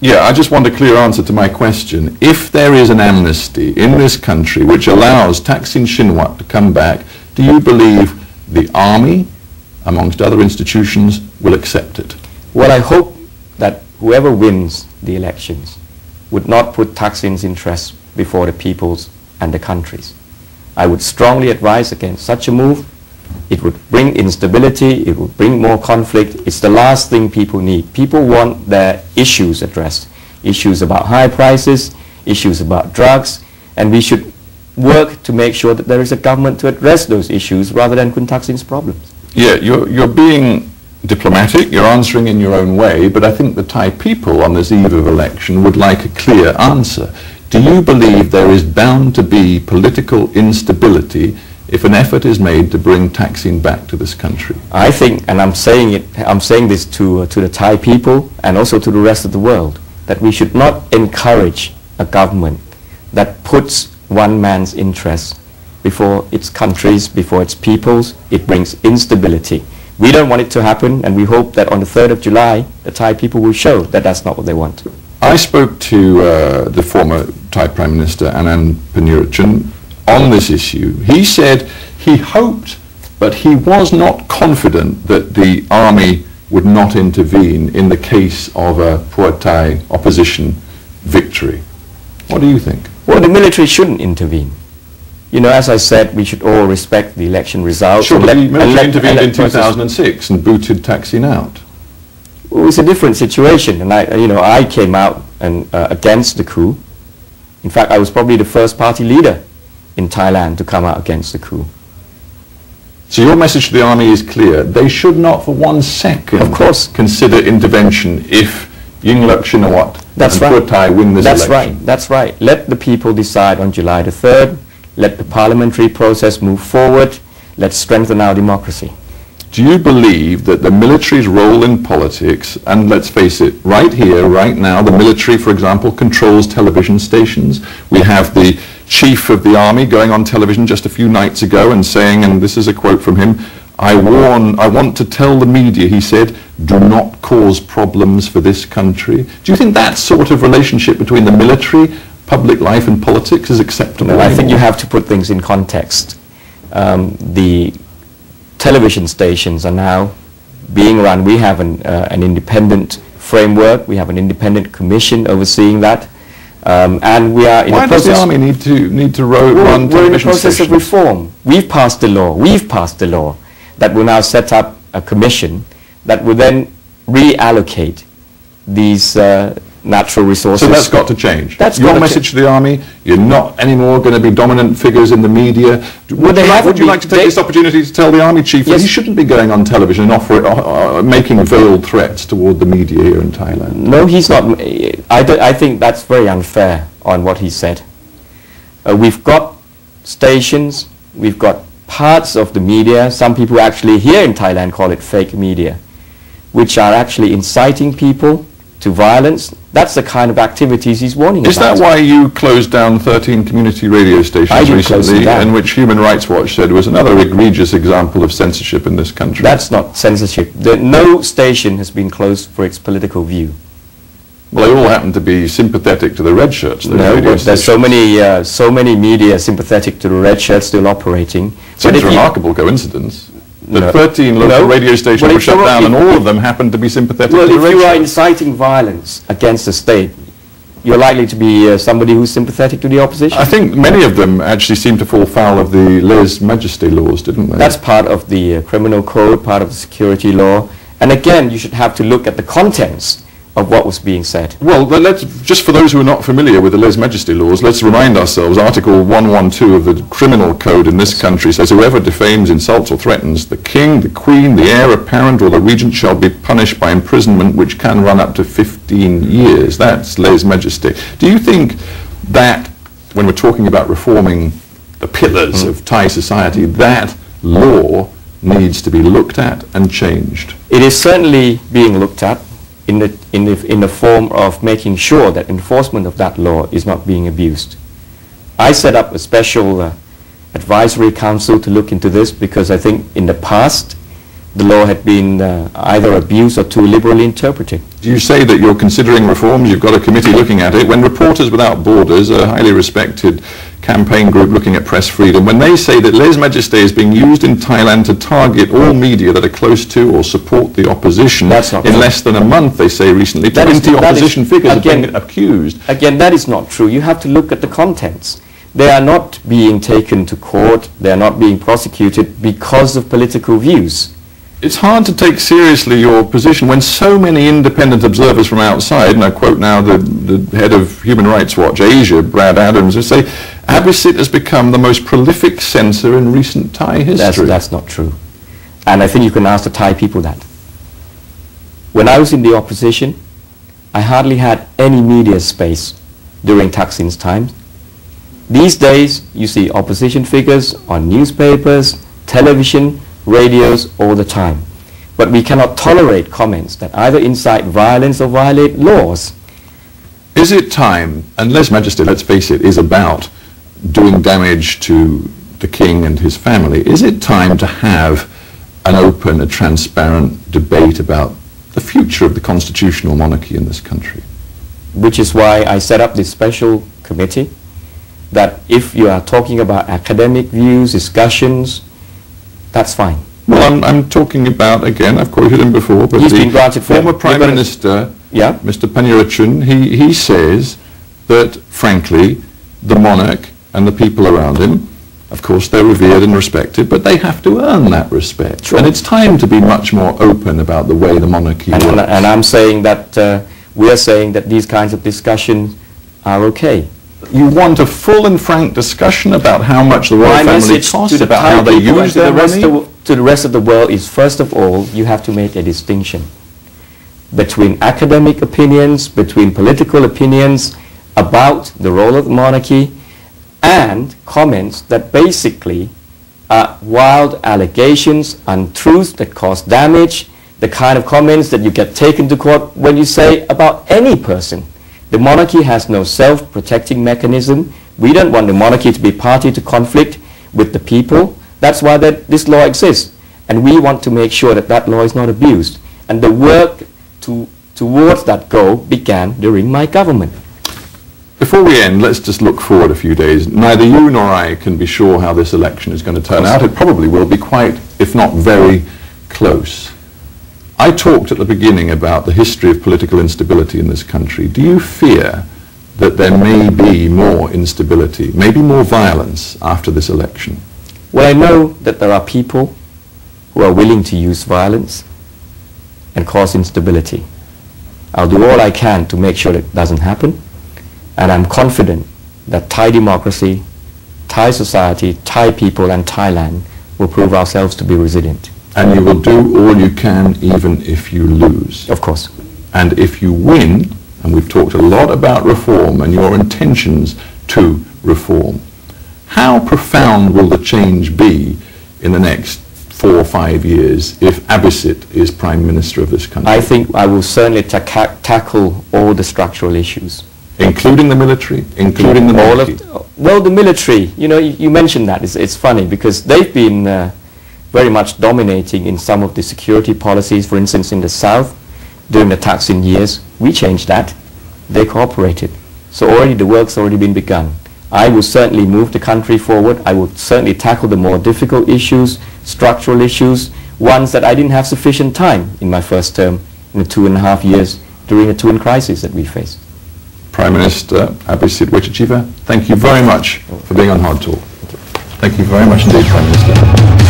Yeah, I just want a clear answer to my question. If there is an amnesty in this country which allows Thaksin Shinawatra to come back, do you believe the army, amongst other institutions, will accept it? Well, I hope that whoever wins the elections would not put Thaksin's interests before the people's and the country's. I would strongly advise against such a move. It would bring instability, it would bring more conflict. It's the last thing people need. People want their issues addressed. Issues about high prices, issues about drugs, and we should work to make sure that there is a government to address those issues rather than Kun Thaksin's problems. Yeah, you're being diplomatic, you're answering in your own way, but I think the Thai people on this eve of election would like a clear answer. Do you believe there is bound to be political instability if an effort is made to bring Thaksin back to this country? I think, and I'm saying this to the Thai people and also to the rest of the world, that we should not encourage a government that puts one man's interests before its country's, before its people's. It brings instability. We don't want it to happen, and we hope that on the 3rd of July, the Thai people will show that that's not what they want. I spoke to the former Thai Prime Minister Anand Panirachan on this issue. He said he hoped, but he was not confident that the army would not intervene in the case of a Pheu Thai opposition victory. What do you think? Well, the military shouldn't intervene. You know, as I said, we should all respect the election results. Sure, but the military intervened in 2006 and booted Thaksin out. Well, it's a different situation, and I came out and against the coup. In fact, I was probably the first party leader in Thailand to come out against the coup. So your message to the army is clear. They should not for 1 second, of course, consider intervention if Yingluck Shinawatra and Pheu Thai win this election. That's right. Let the people decide on July the 3rd. Let the parliamentary process move forward. Let's strengthen our democracy. Do you believe that the military's role in politics, and let's face it, right here, right now, the military, for example, controls television stations. We have the chief of the army going on television just a few nights ago and saying, and this is a quote from him, I want to tell the media, he said, do not cause problems for this country. Do you think that sort of relationship between the military, public life and politics is acceptable? No, I think you have to put things in context. The television stations are now being run. We have an independent framework. We have an independent commission overseeing that. And we are in Why a process... does the army need to run television stations? We're in a process of reform. We've passed the law that will now set up a commission that will then reallocate these natural resources. So that's got to change. That's your message to the army, you're not anymore going to be dominant figures in the media. Would you like to take this opportunity to tell the army chief that he shouldn't be going on television and making veiled threats toward the media here in Thailand? No, he's not. I think that's very unfair on what he said. We've got stations, we've got parts of the media, some people actually here in Thailand call it fake media, which are actually inciting people to violence. That's the kind of activities he's warning about. Is that why you closed down 13 community radio stations recently, in which Human Rights Watch said was another egregious example of censorship in this country? That's not censorship. No station has been closed for its political view. Well, they all happen to be sympathetic to the red shirts. No, there's so many media sympathetic to the red shirts still operating. It's a remarkable coincidence. The 13 local radio stations were shut down and all of them happened to be sympathetic to the red shirts. Well, if you are inciting violence against the state, you're likely to be somebody who's sympathetic to the opposition. I think many of them actually seem to fall foul of the lèse-majesté laws, didn't they? That's part of the criminal code, part of the security law. And again, you should have to look at the contents of what was being said. Well, just for those who are not familiar with the lèse-majesté laws, let's remind ourselves, Article 112 of the criminal code in this country says whoever defames, insults or threatens the king, the queen, the heir apparent or the regent shall be punished by imprisonment which can run up to 15 years. That's lèse-majesté. Do you think that, when we're talking about reforming the pillars of Thai society, that law needs to be looked at and changed? It is certainly being looked at in the form of making sure that enforcement of that law is not being abused. I set up a special advisory council to look into this because I think in the past the law had been either abused or too liberally interpreted. You say that you're considering reforms, you've got a committee looking at it. When Reporters Without Borders, a highly respected campaign group looking at press freedom, when they say that lèse-majesté is being used in Thailand to target all media that are close to or support the opposition, in less than a month, they say recently, 20 opposition figures have been accused. Again, that is not true. You have to look at the contents. They are not being taken to court, they are not being prosecuted because of political views. It's hard to take seriously your position when so many independent observers from outside, and I quote now the head of Human Rights Watch Asia, Brad Adams, who say Abhisit has become the most prolific censor in recent Thai history. That's not true. And I think you can ask the Thai people that. When I was in the opposition, I hardly had any media space during Thaksin's time. These days, you see opposition figures on newspapers, television, radios all the time. But we cannot tolerate comments that either incite violence or violate laws. Is it time, and lèse-majesté, let's face it, is about doing damage to the king and his family, is it time to have an open, a transparent debate about the future of the constitutional monarchy in this country? Which is why I set up this special committee, that if you are talking about academic views, discussions, that's fine. Well, I'm talking about, again, I've quoted him before, but the former Prime Minister, Mr. Panirachun, he says that, frankly, the monarch and the people around him, of course, they're revered and respected, but they have to earn that respect. Sure. And it's time to be much more open about the way the monarchy works. And I'm saying that, we are saying that these kinds of discussions are okay. You want a full and frank discussion about how much the royal family costs, about how they use their money? To the rest of the world is, first of all, you have to make a distinction between academic opinions, between political opinions about the role of the monarchy, and comments that basically are wild allegations, untruths that cause damage, the kind of comments that you get taken to court when you say about any person. The monarchy has no self-protecting mechanism. We don't want the monarchy to be party to conflict with the people. That's why this law exists. And we want to make sure that that law is not abused. And the work towards that goal began during my government. Before we end, let's just look forward a few days. Neither you nor I can be sure how this election is going to turn out. It probably will be quite, if not very, close. I talked at the beginning about the history of political instability in this country. Do you fear that there may be more instability, maybe more violence after this election? Well, I know that there are people who are willing to use violence and cause instability. I'll do all I can to make sure it doesn't happen, and I'm confident that Thai democracy, Thai society, Thai people and Thailand will prove ourselves to be resilient. And you will do all you can even if you lose. Of course. And if you win, and we've talked a lot about reform and your intentions to reform, how profound will the change be in the next 4 or 5 years if Abhisit is Prime Minister of this country? I think I will certainly tackle all the structural issues. Including the military, including the monarchy? Well, the military, you know, you mentioned that. It's funny because they've been very much dominating in some of the security policies, for instance, in the South during the Thaksin years. We changed that. They cooperated. So already the work's already been begun. I will certainly move the country forward. I will certainly tackle the more difficult issues, structural issues, ones that I didn't have sufficient time in my first term in the 2.5 years during the twin crisis that we faced. Prime Minister Abhisit Vejjajiva, thank you very much for being on Hard Talk. Thank you very much indeed, Prime Minister.